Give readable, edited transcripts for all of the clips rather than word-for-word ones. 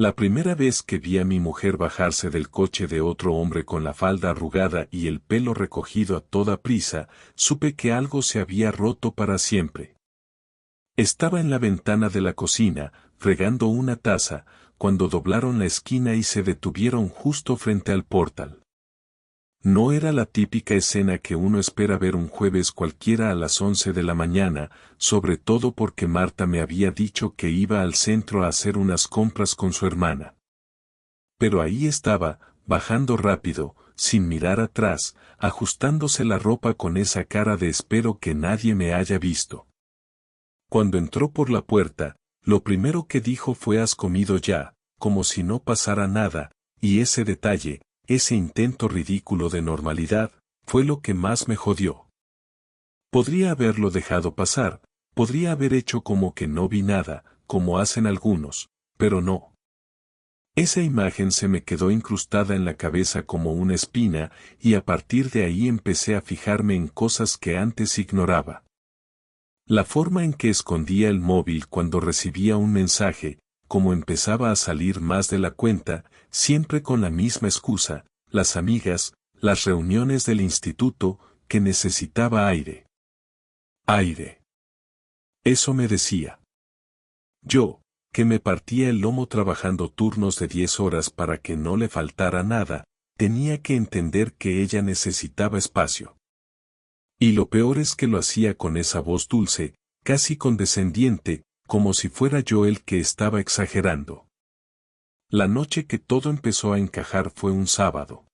La primera vez que vi a mi mujer bajarse del coche de otro hombre con la falda arrugada y el pelo recogido a toda prisa, supe que algo se había roto para siempre. Estaba en la ventana de la cocina, fregando una taza, cuando doblaron la esquina y se detuvieron justo frente al portal. No era la típica escena que uno espera ver un jueves cualquiera a las 11 de la mañana, sobre todo porque Marta me había dicho que iba al centro a hacer unas compras con su hermana. Pero ahí estaba, bajando rápido, sin mirar atrás, ajustándose la ropa con esa cara de espero que nadie me haya visto. Cuando entró por la puerta, lo primero que dijo fue «¿Has comido ya?», como si no pasara nada, y ese detalle, ese intento ridículo de normalidad, fue lo que más me jodió. Podría haberlo dejado pasar, podría haber hecho como que no vi nada, como hacen algunos, pero no. Esa imagen se me quedó incrustada en la cabeza como una espina, y a partir de ahí empecé a fijarme en cosas que antes ignoraba. La forma en que escondía el móvil cuando recibía un mensaje, como empezaba a salir más de la cuenta, siempre con la misma excusa, las amigas, las reuniones del instituto, que necesitaba aire. Aire. Eso me decía. Yo, que me partía el lomo trabajando turnos de 10 horas para que no le faltara nada, tenía que entender que ella necesitaba espacio. Y lo peor es que lo hacía con esa voz dulce, casi condescendiente, como si fuera yo el que estaba exagerando. La noche que todo empezó a encajar fue un sábado.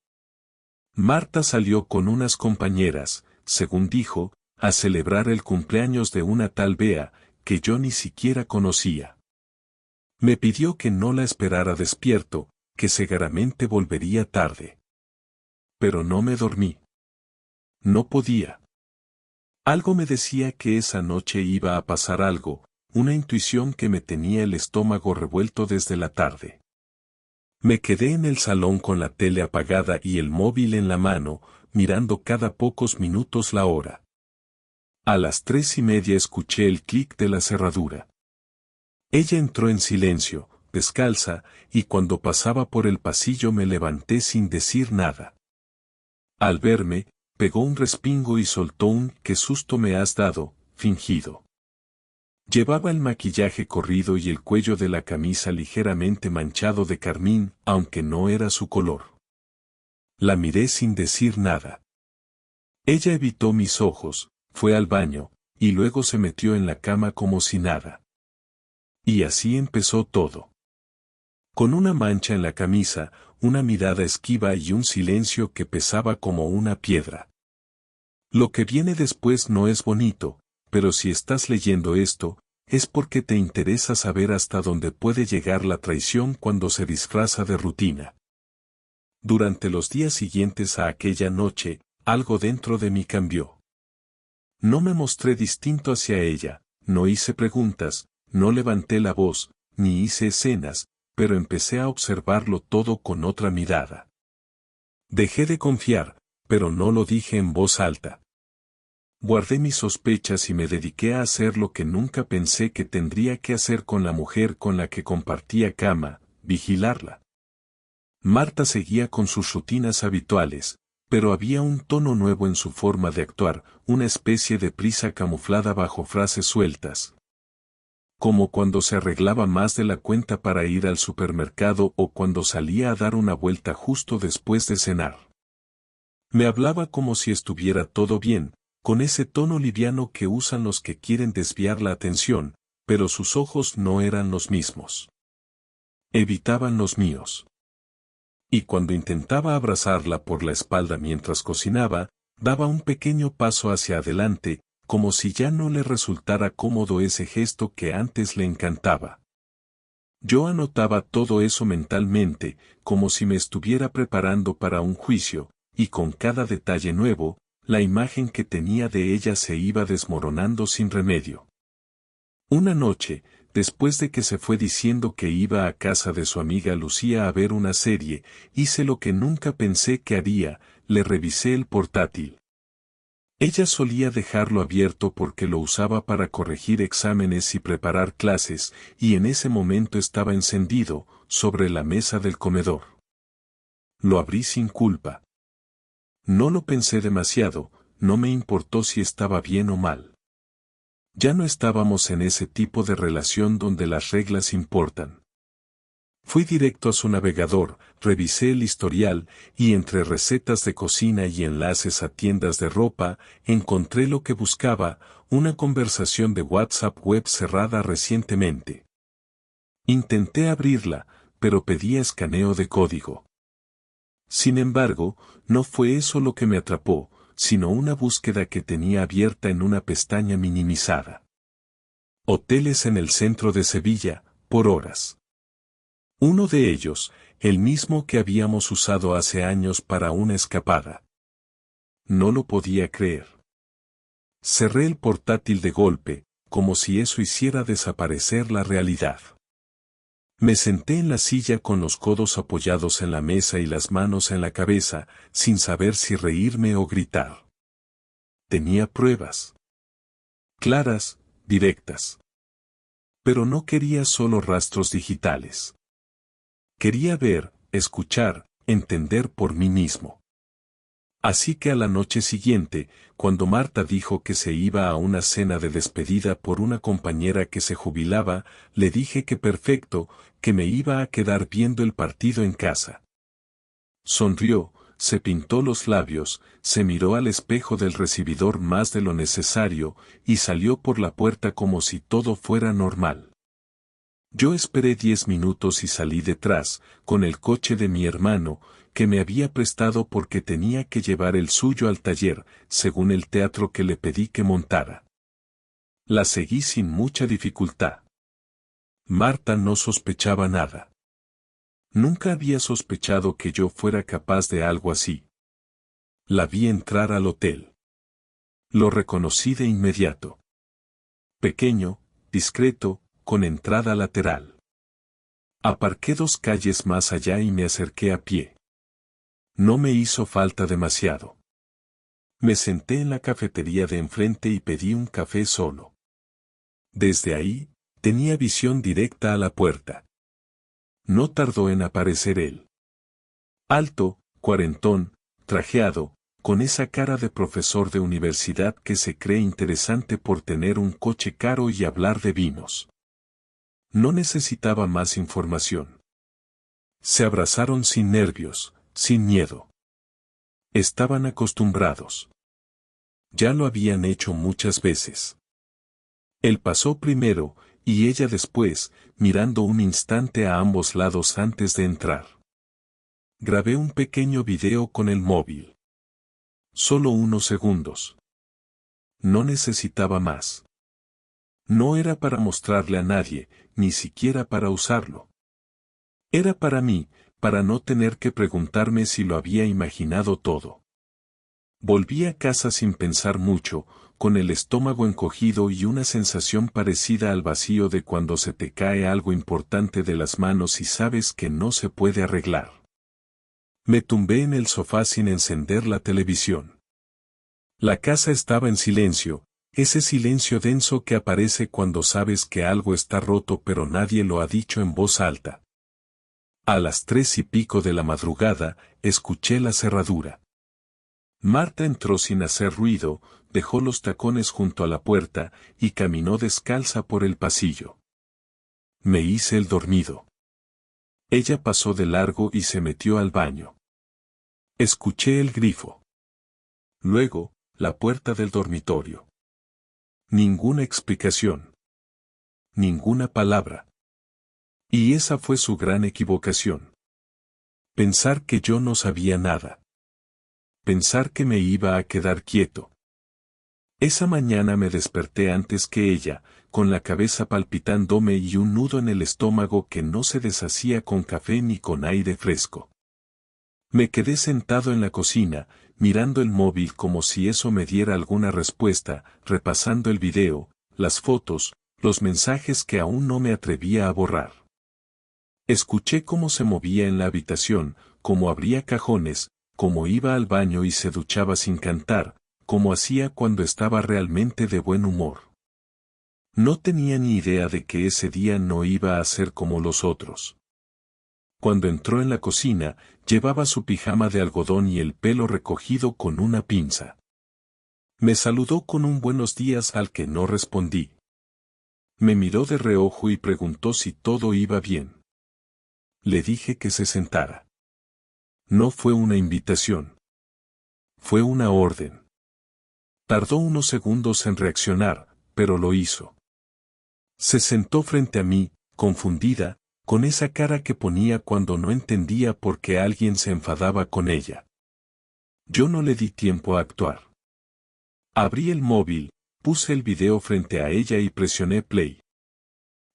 Marta salió con unas compañeras, según dijo, a celebrar el cumpleaños de una tal Bea, que yo ni siquiera conocía. Me pidió que no la esperara despierto, que seguramente volvería tarde. Pero no me dormí. No podía. Algo me decía que esa noche iba a pasar algo, una intuición que me tenía el estómago revuelto desde la tarde. Me quedé en el salón con la tele apagada y el móvil en la mano, mirando cada pocos minutos la hora. A las 3:30 escuché el clic de la cerradura. Ella entró en silencio, descalza, y cuando pasaba por el pasillo me levanté sin decir nada. Al verme, pegó un respingo y soltó un «¿Qué susto me has dado?», fingido. Llevaba el maquillaje corrido y el cuello de la camisa ligeramente manchado de carmín, aunque no era su color. La miré sin decir nada. Ella evitó mis ojos, fue al baño, y luego se metió en la cama como si nada. Y así empezó todo. Con una mancha en la camisa, una mirada esquiva y un silencio que pesaba como una piedra. Lo que viene después no es bonito, pero si estás leyendo esto, es porque te interesa saber hasta dónde puede llegar la traición cuando se disfraza de rutina. Durante los días siguientes a aquella noche, algo dentro de mí cambió. No me mostré distinto hacia ella, no hice preguntas, no levanté la voz, ni hice escenas, pero empecé a observarlo todo con otra mirada. Dejé de confiar, pero no lo dije en voz alta. Guardé mis sospechas y me dediqué a hacer lo que nunca pensé que tendría que hacer con la mujer con la que compartía cama, vigilarla. Marta seguía con sus rutinas habituales, pero había un tono nuevo en su forma de actuar, una especie de prisa camuflada bajo frases sueltas. Como cuando se arreglaba más de la cuenta para ir al supermercado o cuando salía a dar una vuelta justo después de cenar. Me hablaba como si estuviera todo bien, con ese tono liviano que usan los que quieren desviar la atención, pero sus ojos no eran los mismos. Evitaban los míos. Y cuando intentaba abrazarla por la espalda mientras cocinaba, daba un pequeño paso hacia adelante, como si ya no le resultara cómodo ese gesto que antes le encantaba. Yo anotaba todo eso mentalmente, como si me estuviera preparando para un juicio, y con cada detalle nuevo, la imagen que tenía de ella se iba desmoronando sin remedio. Una noche, después de que se fue diciendo que iba a casa de su amiga Lucía a ver una serie, hice lo que nunca pensé que haría, le revisé el portátil. Ella solía dejarlo abierto porque lo usaba para corregir exámenes y preparar clases, y en ese momento estaba encendido, sobre la mesa del comedor. Lo abrí sin culpa. No lo pensé demasiado, no me importó si estaba bien o mal. Ya no estábamos en ese tipo de relación donde las reglas importan. Fui directo a su navegador, revisé el historial, y entre recetas de cocina y enlaces a tiendas de ropa, encontré lo que buscaba, una conversación de WhatsApp web cerrada recientemente. Intenté abrirla, pero pedía escaneo de código. Sin embargo, no fue eso lo que me atrapó, sino una búsqueda que tenía abierta en una pestaña minimizada. Hoteles en el centro de Sevilla, por horas. Uno de ellos, el mismo que habíamos usado hace años para una escapada. No lo podía creer. Cerré el portátil de golpe, como si eso hiciera desaparecer la realidad. Me senté en la silla con los codos apoyados en la mesa y las manos en la cabeza, sin saber si reírme o gritar. Tenía pruebas. Claras, directas. Pero no quería solo rastros digitales. Quería ver, escuchar, entender por mí mismo. Así que a la noche siguiente, cuando Marta dijo que se iba a una cena de despedida por una compañera que se jubilaba, le dije que perfecto, que me iba a quedar viendo el partido en casa. Sonrió, se pintó los labios, se miró al espejo del recibidor más de lo necesario, y salió por la puerta como si todo fuera normal. Yo esperé 10 minutos y salí detrás, con el coche de mi hermano, que me había prestado porque tenía que llevar el suyo al taller, según el teatro que le pedí que montara. La seguí sin mucha dificultad. Marta no sospechaba nada. Nunca había sospechado que yo fuera capaz de algo así. La vi entrar al hotel. Lo reconocí de inmediato. Pequeño, discreto, con entrada lateral. Aparqué 2 calles más allá y me acerqué a pie. No me hizo falta demasiado. Me senté en la cafetería de enfrente y pedí un café solo. Desde ahí, tenía visión directa a la puerta. No tardó en aparecer él. Alto, cuarentón, trajeado, con esa cara de profesor de universidad que se cree interesante por tener un coche caro y hablar de vinos. No necesitaba más información. Se abrazaron sin nervios, sin miedo. Estaban acostumbrados. Ya lo habían hecho muchas veces. Él pasó primero, y ella después, mirando un instante a ambos lados antes de entrar. Grabé un pequeño video con el móvil. Solo unos segundos. No necesitaba más. No era para mostrarle a nadie, ni siquiera para usarlo. Era para mí, para no tener que preguntarme si lo había imaginado todo. Volví a casa sin pensar mucho, con el estómago encogido y una sensación parecida al vacío de cuando se te cae algo importante de las manos y sabes que no se puede arreglar. Me tumbé en el sofá sin encender la televisión. La casa estaba en silencio, ese silencio denso que aparece cuando sabes que algo está roto pero nadie lo ha dicho en voz alta. A las 3:00 de la madrugada, escuché la cerradura. Marta entró sin hacer ruido, dejó los tacones junto a la puerta, y caminó descalza por el pasillo. Me hice el dormido. Ella pasó de largo y se metió al baño. Escuché el grifo. Luego, la puerta del dormitorio. Ninguna explicación. Ninguna palabra. Y esa fue su gran equivocación. Pensar que yo no sabía nada. Pensar que me iba a quedar quieto. Esa mañana me desperté antes que ella, con la cabeza palpitándome y un nudo en el estómago que no se deshacía con café ni con aire fresco. Me quedé sentado en la cocina, mirando el móvil como si eso me diera alguna respuesta, repasando el video, las fotos, los mensajes que aún no me atrevía a borrar. Escuché cómo se movía en la habitación, cómo abría cajones, cómo iba al baño y se duchaba sin cantar, como hacía cuando estaba realmente de buen humor. No tenía ni idea de que ese día no iba a ser como los otros. Cuando entró en la cocina, llevaba su pijama de algodón y el pelo recogido con una pinza. Me saludó con un buenos días al que no respondí. Me miró de reojo y preguntó si todo iba bien. Le dije que se sentara. No fue una invitación. Fue una orden. Tardó unos segundos en reaccionar, pero lo hizo. Se sentó frente a mí, confundida, con esa cara que ponía cuando no entendía por qué alguien se enfadaba con ella. Yo no le di tiempo a actuar. Abrí el móvil, puse el video frente a ella y presioné play.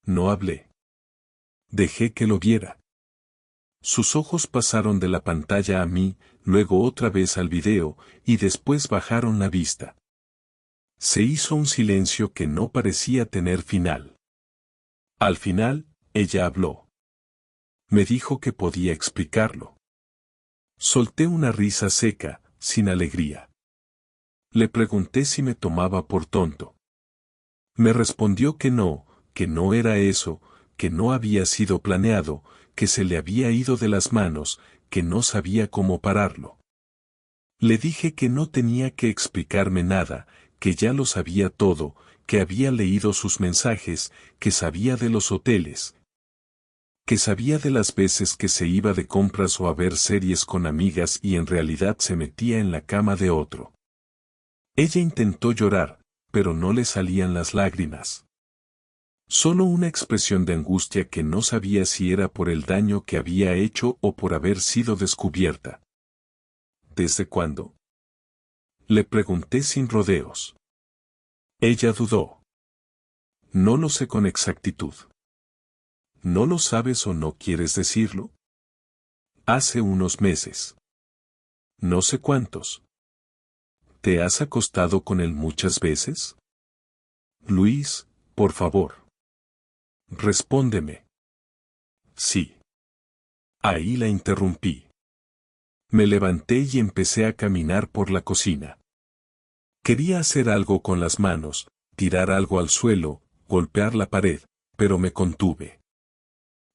No hablé. Dejé que lo viera. Sus ojos pasaron de la pantalla a mí, luego otra vez al video, y después bajaron la vista. Se hizo un silencio que no parecía tener final. Al final, ella habló. Me dijo que podía explicarlo. Solté una risa seca, sin alegría. Le pregunté si me tomaba por tonto. Me respondió que no era eso, que no había sido planeado, que se le había ido de las manos, que no sabía cómo pararlo. Le dije que no tenía que explicarme nada, que ya lo sabía todo, que había leído sus mensajes, que sabía de los hoteles, que sabía de las veces que se iba de compras o a ver series con amigas y en realidad se metía en la cama de otro. Ella intentó llorar, pero no le salían las lágrimas. Solo una expresión de angustia que no sabía si era por el daño que había hecho o por haber sido descubierta. ¿Desde cuándo? Le pregunté sin rodeos. Ella dudó. No lo sé con exactitud. ¿No lo sabes o no quieres decirlo? Hace unos meses. No sé cuántos. ¿Te has acostado con él muchas veces? Luis, por favor. Respóndeme. Sí. Ahí la interrumpí. Me levanté y empecé a caminar por la cocina. Quería hacer algo con las manos, tirar algo al suelo, golpear la pared, pero me contuve.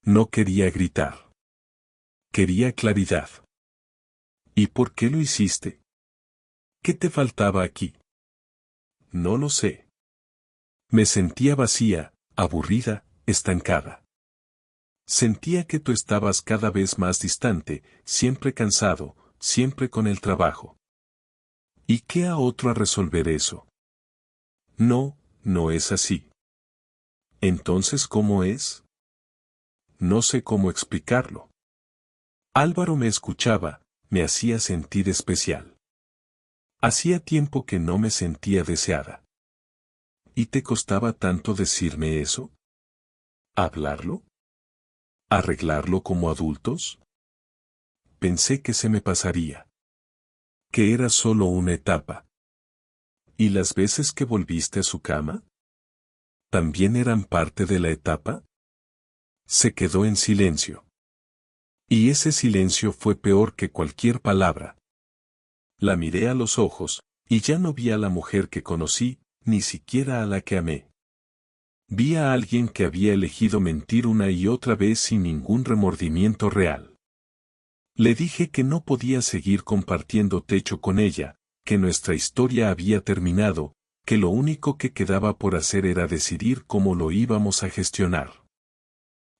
No quería gritar. Quería claridad. ¿Y por qué lo hiciste? ¿Qué te faltaba aquí? No lo sé. Me sentía vacía, aburrida, estancada. Sentía que tú estabas cada vez más distante, siempre cansado, siempre con el trabajo. ¿Y qué a otro a resolver eso? No, no es así. Entonces, ¿cómo es? No sé cómo explicarlo. Álvaro me escuchaba, me hacía sentir especial. Hacía tiempo que no me sentía deseada. ¿Y te costaba tanto decirme eso? ¿Hablarlo? ¿Arreglarlo como adultos? Pensé que se me pasaría. Que era solo una etapa. ¿Y las veces que volviste a su cama? ¿También eran parte de la etapa? Se quedó en silencio. Y ese silencio fue peor que cualquier palabra. La miré a los ojos, y ya no vi a la mujer que conocí, ni siquiera a la que amé. Vi a alguien que había elegido mentir una y otra vez sin ningún remordimiento real. Le dije que no podía seguir compartiendo techo con ella, que nuestra historia había terminado, que lo único que quedaba por hacer era decidir cómo lo íbamos a gestionar.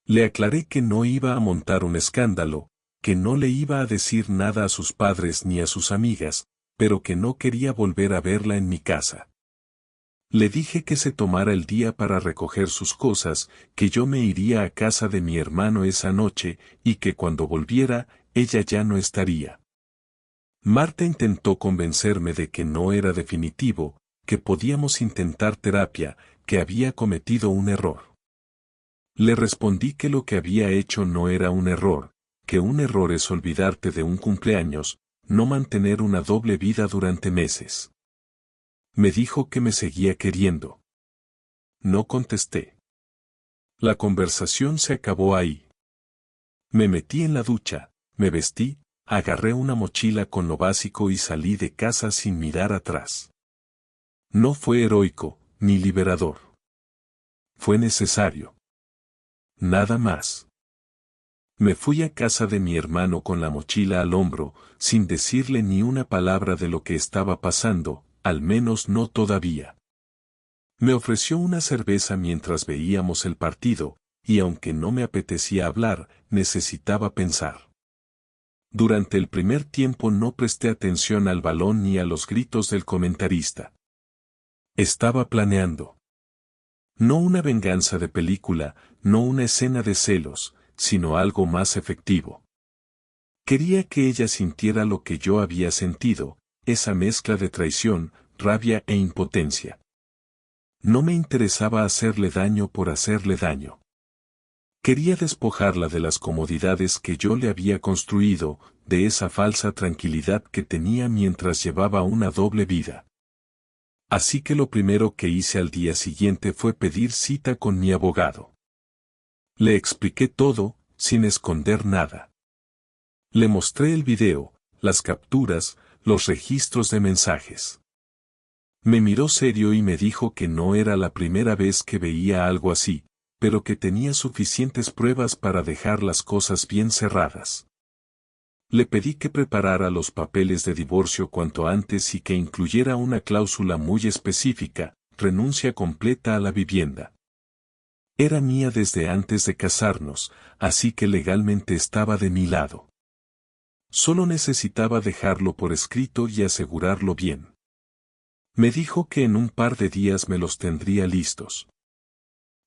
Le aclaré que no iba a montar un escándalo, que no le iba a decir nada a sus padres ni a sus amigas, pero que no quería volver a verla en mi casa. Le dije que se tomara el día para recoger sus cosas, que yo me iría a casa de mi hermano esa noche, y que cuando volviera, ella ya no estaría. Marta intentó convencerme de que no era definitivo, que podíamos intentar terapia, que había cometido un error. Le respondí que lo que había hecho no era un error, que un error es olvidarte de un cumpleaños, no mantener una doble vida durante meses. Me dijo que me seguía queriendo. No contesté. La conversación se acabó ahí. Me metí en la ducha, me vestí, agarré una mochila con lo básico y salí de casa sin mirar atrás. No fue heroico, ni liberador. Fue necesario. Nada más. Me fui a casa de mi hermano con la mochila al hombro, sin decirle ni una palabra de lo que estaba pasando, al menos no todavía. Me ofreció una cerveza mientras veíamos el partido, y aunque no me apetecía hablar, necesitaba pensar. Durante el primer tiempo no presté atención al balón ni a los gritos del comentarista. Estaba planeando. No una venganza de película, no una escena de celos, sino algo más efectivo. Quería que ella sintiera lo que yo había sentido, esa mezcla de traición, rabia e impotencia. No me interesaba hacerle daño por hacerle daño. Quería despojarla de las comodidades que yo le había construido, de esa falsa tranquilidad que tenía mientras llevaba una doble vida. Así que lo primero que hice al día siguiente fue pedir cita con mi abogado. Le expliqué todo, sin esconder nada. Le mostré el video, las capturas, los registros de mensajes. Me miró serio y me dijo que no era la primera vez que veía algo así, pero que tenía suficientes pruebas para dejar las cosas bien cerradas. Le pedí que preparara los papeles de divorcio cuanto antes y que incluyera una cláusula muy específica, renuncia completa a la vivienda. Era mía desde antes de casarnos, así que legalmente estaba de mi lado. Solo necesitaba dejarlo por escrito y asegurarlo bien. Me dijo que en un par de días me los tendría listos.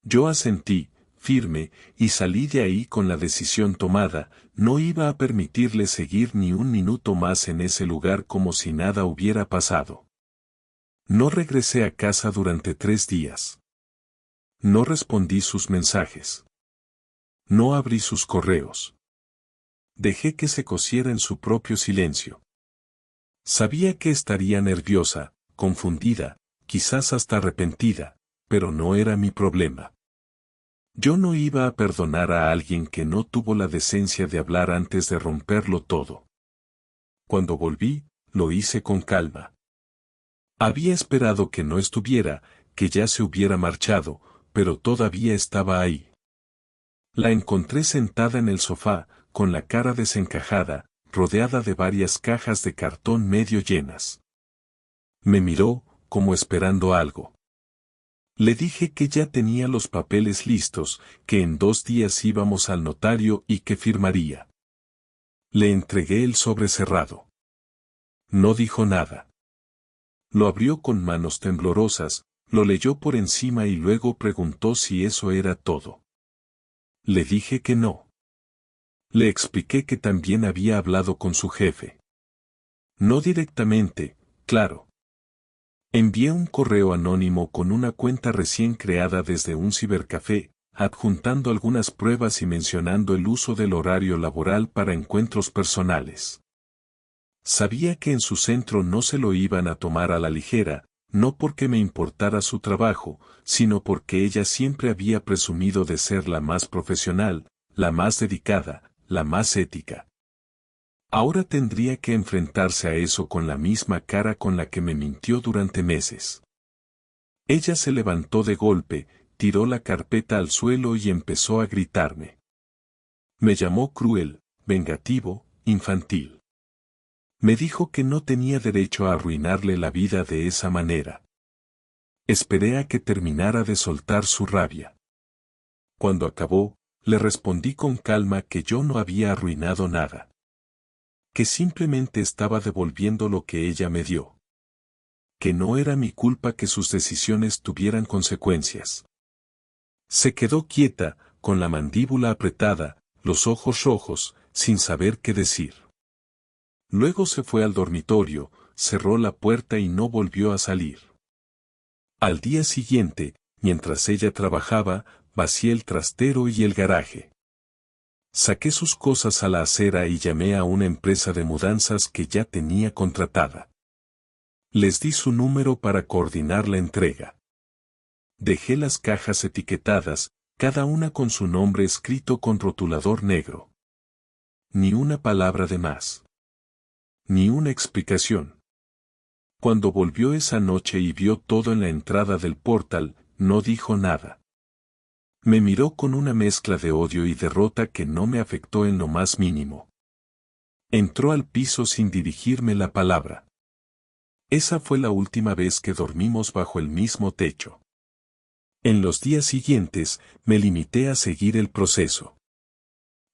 Yo asentí, firme, y salí de ahí con la decisión tomada, no iba a permitirle seguir ni un minuto más en ese lugar como si nada hubiera pasado. No regresé a casa durante 3 días. No respondí sus mensajes. No abrí sus correos. Dejé que se cociera en su propio silencio. Sabía que estaría nerviosa, confundida, quizás hasta arrepentida, pero no era mi problema. Yo no iba a perdonar a alguien que no tuvo la decencia de hablar antes de romperlo todo. Cuando volví, lo hice con calma. Había esperado que no estuviera, que ya se hubiera marchado, pero todavía estaba ahí. La encontré sentada en el sofá, con la cara desencajada, rodeada de varias cajas de cartón medio llenas. Me miró, como esperando algo. Le dije que ya tenía los papeles listos, que en 2 días íbamos al notario y que firmaría. Le entregué el sobre cerrado. No dijo nada. Lo abrió con manos temblorosas, lo leyó por encima y luego preguntó si eso era todo. Le dije que no. Le expliqué que también había hablado con su jefe. No directamente, claro. Envié un correo anónimo con una cuenta recién creada desde un cibercafé, adjuntando algunas pruebas y mencionando el uso del horario laboral para encuentros personales. Sabía que en su centro no se lo iban a tomar a la ligera, no porque me importara su trabajo, sino porque ella siempre había presumido de ser la más profesional, la más dedicada, la más ética. Ahora tendría que enfrentarse a eso con la misma cara con la que me mintió durante meses. Ella se levantó de golpe, tiró la carpeta al suelo y empezó a gritarme. Me llamó cruel, vengativo, infantil. Me dijo que no tenía derecho a arruinarle la vida de esa manera. Esperé a que terminara de soltar su rabia. Cuando acabó, le respondí con calma que yo no había arruinado nada. Que simplemente estaba devolviendo lo que ella me dio. Que no era mi culpa que sus decisiones tuvieran consecuencias. Se quedó quieta, con la mandíbula apretada, los ojos rojos, sin saber qué decir. Luego se fue al dormitorio, cerró la puerta y no volvió a salir. Al día siguiente, mientras ella trabajaba, vacié el trastero y el garaje. Saqué sus cosas a la acera y llamé a una empresa de mudanzas que ya tenía contratada. Les di su número para coordinar la entrega. Dejé las cajas etiquetadas, cada una con su nombre escrito con rotulador negro. Ni una palabra de más. Ni una explicación. Cuando volvió esa noche y vio todo en la entrada del portal, no dijo nada. Me miró con una mezcla de odio y derrota que no me afectó en lo más mínimo. Entró al piso sin dirigirme la palabra. Esa fue la última vez que dormimos bajo el mismo techo. En los días siguientes, me limité a seguir el proceso.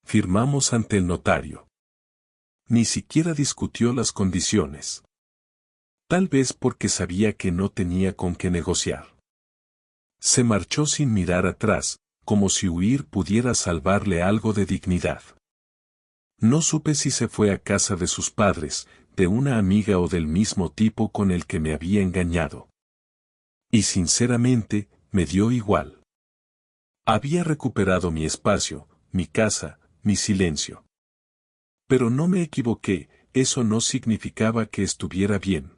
Firmamos ante el notario. Ni siquiera discutió las condiciones. Tal vez porque sabía que no tenía con qué negociar. Se marchó sin mirar atrás, como si huir pudiera salvarle algo de dignidad. No supe si se fue a casa de sus padres, de una amiga o del mismo tipo con el que me había engañado. Y sinceramente, me dio igual. Había recuperado mi espacio, mi casa, mi silencio. Pero no me equivoqué, eso no significaba que estuviera bien.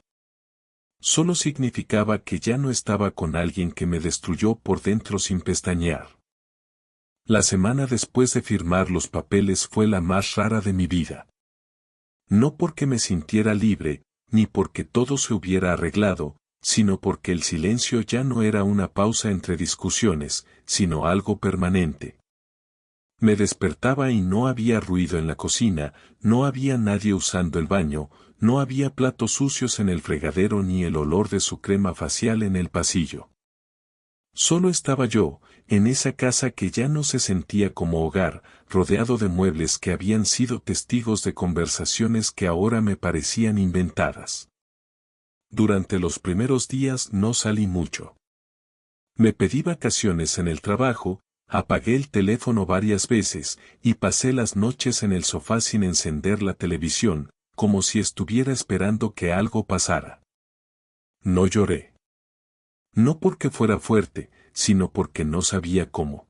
Solo significaba que ya no estaba con alguien que me destruyó por dentro sin pestañear. La semana después de firmar los papeles fue la más rara de mi vida. No porque me sintiera libre, ni porque todo se hubiera arreglado, sino porque el silencio ya no era una pausa entre discusiones, sino algo permanente. Me despertaba y no había ruido en la cocina, no había nadie usando el baño, no había platos sucios en el fregadero ni el olor de su crema facial en el pasillo. Solo estaba yo, en esa casa que ya no se sentía como hogar, rodeado de muebles que habían sido testigos de conversaciones que ahora me parecían inventadas. Durante los primeros días no salí mucho. Me pedí vacaciones en el trabajo, apagué el teléfono varias veces y pasé las noches en el sofá sin encender la televisión, como si estuviera esperando que algo pasara. No lloré. No porque fuera fuerte, sino porque no sabía cómo.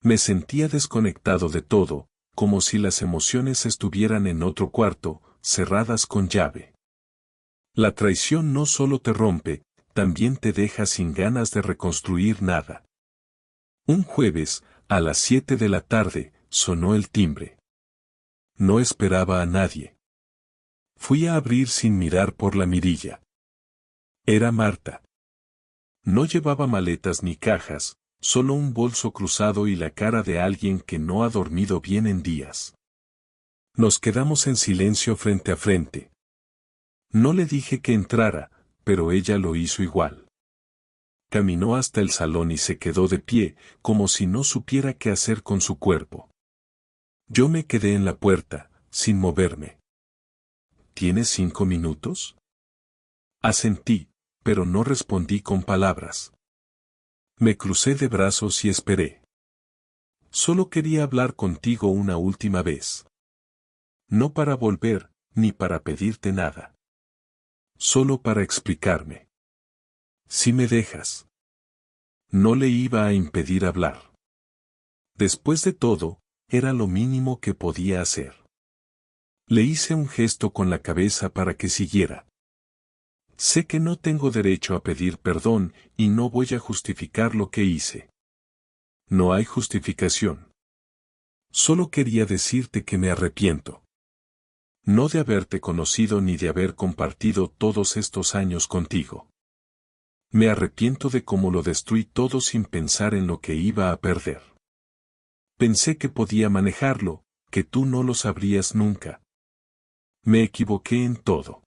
Me sentía desconectado de todo, como si las emociones estuvieran en otro cuarto, cerradas con llave. La traición no solo te rompe, también te deja sin ganas de reconstruir nada. Un jueves, a las 7 de la tarde, sonó el timbre. No esperaba a nadie. Fui a abrir sin mirar por la mirilla. Era Marta. No llevaba maletas ni cajas, solo un bolso cruzado y la cara de alguien que no ha dormido bien en días. Nos quedamos en silencio frente a frente. No le dije que entrara, pero ella lo hizo igual. Caminó hasta el salón y se quedó de pie, como si no supiera qué hacer con su cuerpo. Yo me quedé en la puerta, sin moverme. ¿Tienes 5 minutos? Asentí, pero no respondí con palabras. Me crucé de brazos y esperé. Solo quería hablar contigo una última vez. No para volver, ni para pedirte nada. Solo para explicarme. Si me dejas. No le iba a impedir hablar. Después de todo, era lo mínimo que podía hacer. Le hice un gesto con la cabeza para que siguiera. Sé que no tengo derecho a pedir perdón y no voy a justificar lo que hice. No hay justificación. Solo quería decirte que me arrepiento. No de haberte conocido ni de haber compartido todos estos años contigo. Me arrepiento de cómo lo destruí todo sin pensar en lo que iba a perder. Pensé que podía manejarlo, que tú no lo sabrías nunca. Me equivoqué en todo.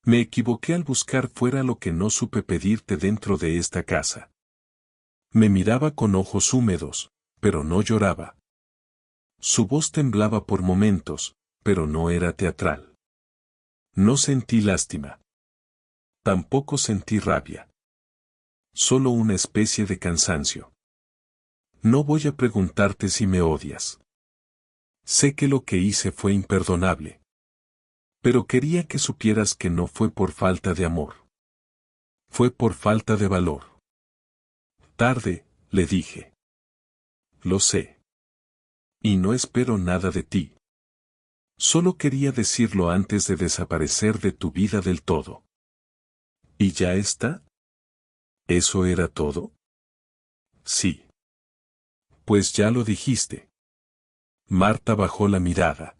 Me equivoqué al buscar fuera lo que no supe pedirte dentro de esta casa. Me miraba con ojos húmedos, pero no lloraba. Su voz temblaba por momentos, pero no era teatral. No sentí lástima. Tampoco sentí rabia. Solo una especie de cansancio. No voy a preguntarte si me odias. Sé que lo que hice fue imperdonable. Pero quería que supieras que no fue por falta de amor. Fue por falta de valor. Tarde, le dije. Lo sé. Y no espero nada de ti. Solo quería decirlo antes de desaparecer de tu vida del todo. ¿Y ya está? ¿Eso era todo? Sí. Pues ya lo dijiste. Marta bajó la mirada.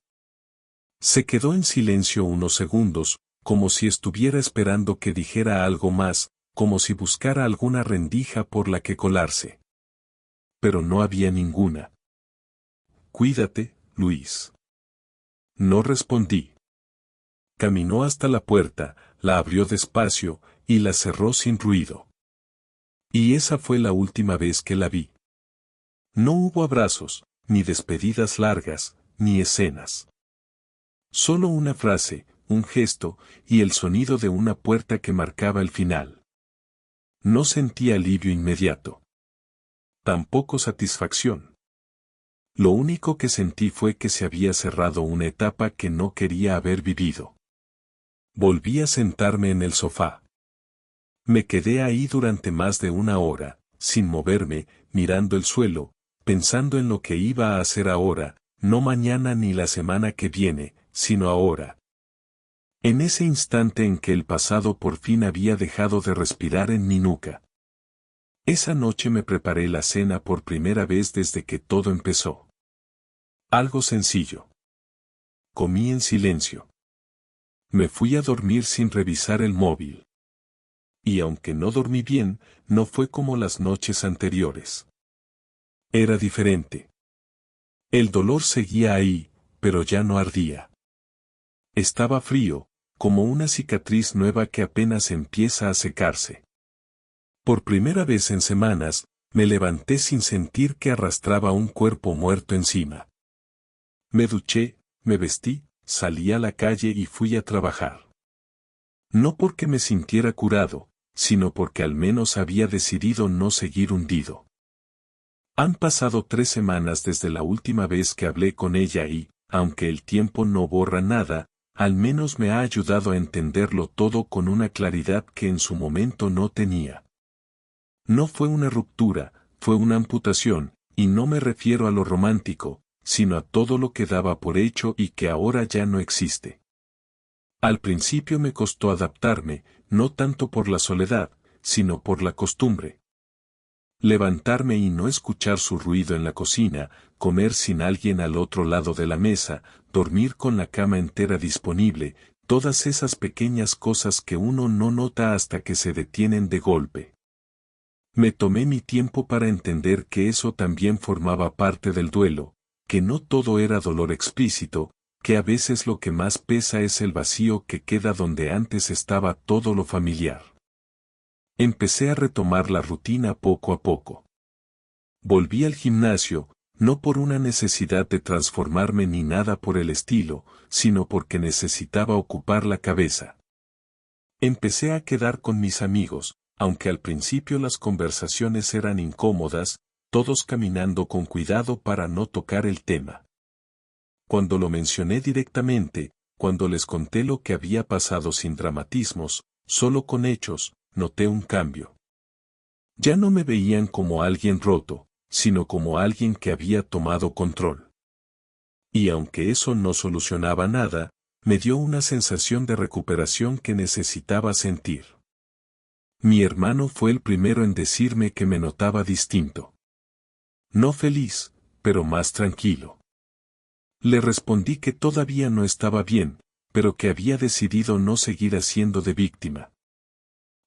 Se quedó en silencio unos segundos, como si estuviera esperando que dijera algo más, como si buscara alguna rendija por la que colarse. pero no había ninguna. Cuídate, Luis. No respondí. Caminó hasta la puerta, la abrió despacio, y la cerró sin ruido. Y esa fue la última vez que la vi. No hubo abrazos, ni despedidas largas, ni escenas. Solo una frase, un gesto, y el sonido de una puerta que marcaba el final. No sentí alivio inmediato. Tampoco satisfacción. Lo único que sentí fue que se había cerrado una etapa que no quería haber vivido. Volví a sentarme en el sofá. Me quedé ahí durante más de una hora, sin moverme, mirando el suelo, pensando en lo que iba a hacer ahora, no mañana ni la semana que viene, sino ahora. En ese instante en que el pasado por fin había dejado de respirar en mi nuca. Esa noche me preparé la cena por primera vez desde que todo empezó. Algo sencillo. Comí en silencio. Me fui a dormir sin revisar el móvil. Y aunque no dormí bien, no fue como las noches anteriores. Era diferente. El dolor seguía ahí, pero ya no ardía. Estaba frío, como una cicatriz nueva que apenas empieza a secarse. Por primera vez en semanas, me levanté sin sentir que arrastraba un cuerpo muerto encima. Me duché, me vestí, salí a la calle y fui a trabajar. No porque me sintiera curado, sino porque al menos había decidido no seguir hundido. Han pasado 3 semanas desde la última vez que hablé con ella y, aunque el tiempo no borra nada, al menos me ha ayudado a entenderlo todo con una claridad que en su momento no tenía. No fue una ruptura, fue una amputación, y no me refiero a lo romántico, sino a todo lo que daba por hecho y que ahora ya no existe. Al principio me costó adaptarme, no tanto por la soledad, sino por la costumbre. Levantarme y no escuchar su ruido en la cocina, comer sin alguien al otro lado de la mesa, dormir con la cama entera disponible, todas esas pequeñas cosas que uno no nota hasta que se detienen de golpe. Me tomé mi tiempo para entender que eso también formaba parte del duelo, que no todo era dolor explícito, que a veces lo que más pesa es el vacío que queda donde antes estaba todo lo familiar. Empecé a retomar la rutina poco a poco. Volví al gimnasio, no por una necesidad de transformarme ni nada por el estilo, sino porque necesitaba ocupar la cabeza. Empecé a quedar con mis amigos, aunque al principio las conversaciones eran incómodas, todos caminando con cuidado para no tocar el tema. Cuando lo mencioné directamente, cuando les conté lo que había pasado sin dramatismos, solo con hechos, noté un cambio. Ya no me veían como alguien roto, sino como alguien que había tomado control. Y aunque eso no solucionaba nada, me dio una sensación de recuperación que necesitaba sentir. Mi hermano fue el primero en decirme que me notaba distinto. No feliz, pero más tranquilo. Le respondí que todavía no estaba bien, pero que había decidido no seguir haciendo de víctima.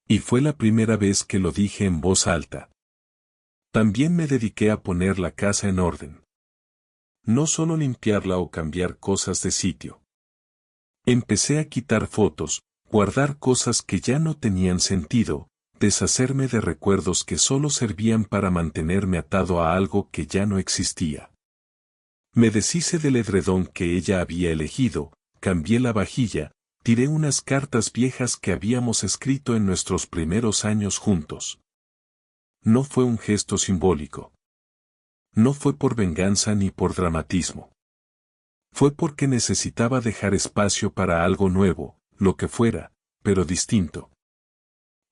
Y fue la primera vez que lo dije en voz alta. También me dediqué a poner la casa en orden. No solo limpiarla o cambiar cosas de sitio. Empecé a quitar fotos, guardar cosas que ya no tenían sentido, deshacerme de recuerdos que solo servían para mantenerme atado a algo que ya no existía. Me deshice del edredón que ella había elegido, cambié la vajilla, tiré unas cartas viejas que habíamos escrito en nuestros primeros años juntos. No fue un gesto simbólico. No fue por venganza ni por dramatismo. Fue porque necesitaba dejar espacio para algo nuevo, lo que fuera, pero distinto.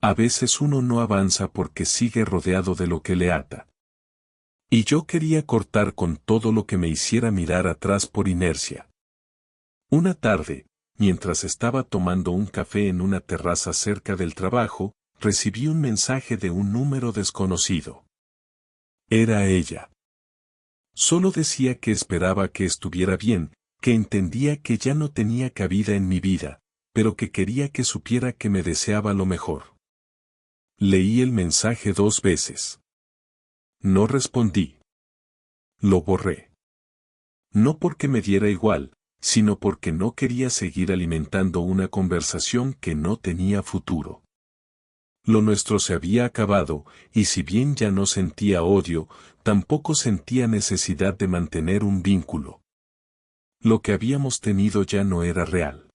A veces uno no avanza porque sigue rodeado de lo que le ata. Y yo quería cortar con todo lo que me hiciera mirar atrás por inercia. Una tarde, mientras estaba tomando un café en una terraza cerca del trabajo, recibí un mensaje de un número desconocido. Era ella. Solo decía que esperaba que estuviera bien, que entendía que ya no tenía cabida en mi vida, pero que quería que supiera que me deseaba lo mejor. Leí el mensaje 2 veces. No respondí. Lo borré. No porque me diera igual, sino porque no quería seguir alimentando una conversación que no tenía futuro. Lo nuestro se había acabado, y si bien ya no sentía odio, tampoco sentía necesidad de mantener un vínculo. Lo que habíamos tenido ya no era real.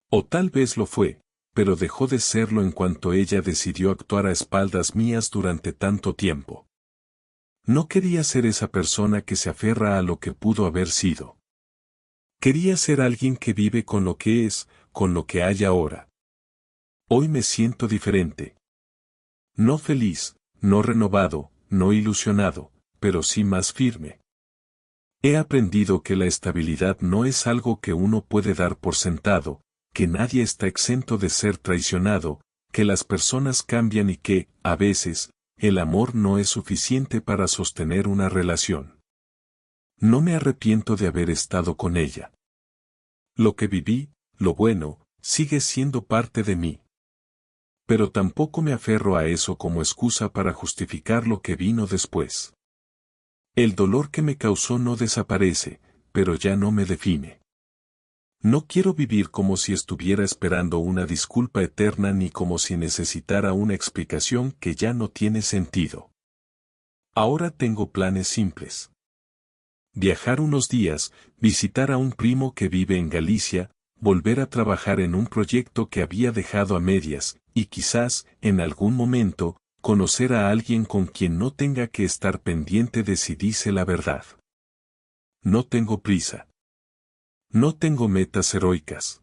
O tal vez lo fue, pero dejó de serlo en cuanto ella decidió actuar a espaldas mías durante tanto tiempo. No quería ser esa persona que se aferra a lo que pudo haber sido. Quería ser alguien que vive con lo que es, con lo que hay ahora. Hoy me siento diferente. No feliz, no renovado, no ilusionado, pero sí más firme. He aprendido que la estabilidad no es algo que uno puede dar por sentado, que nadie está exento de ser traicionado, que las personas cambian y que, a veces, el amor no es suficiente para sostener una relación. No me arrepiento de haber estado con ella. Lo que viví, lo bueno, sigue siendo parte de mí. Pero tampoco me aferro a eso como excusa para justificar lo que vino después. El dolor que me causó no desaparece, pero ya no me define. No quiero vivir como si estuviera esperando una disculpa eterna ni como si necesitara una explicación que ya no tiene sentido. Ahora tengo planes simples. Viajar unos días, visitar a un primo que vive en Galicia, volver a trabajar en un proyecto que había dejado a medias, y quizás, en algún momento, conocer a alguien con quien no tenga que estar pendiente de si dice la verdad. No tengo prisa. No tengo metas heroicas.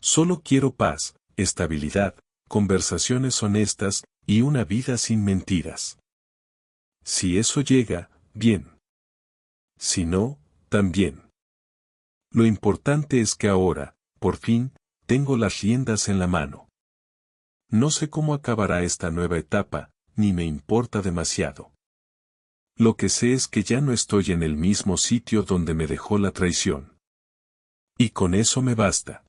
Solo quiero paz, estabilidad, conversaciones honestas, y una vida sin mentiras. Si eso llega, bien. Si no, también. Lo importante es que ahora, por fin, tengo las riendas en la mano. No sé cómo acabará esta nueva etapa, ni me importa demasiado. Lo que sé es que ya no estoy en el mismo sitio donde me dejó la traición. Y con eso me basta.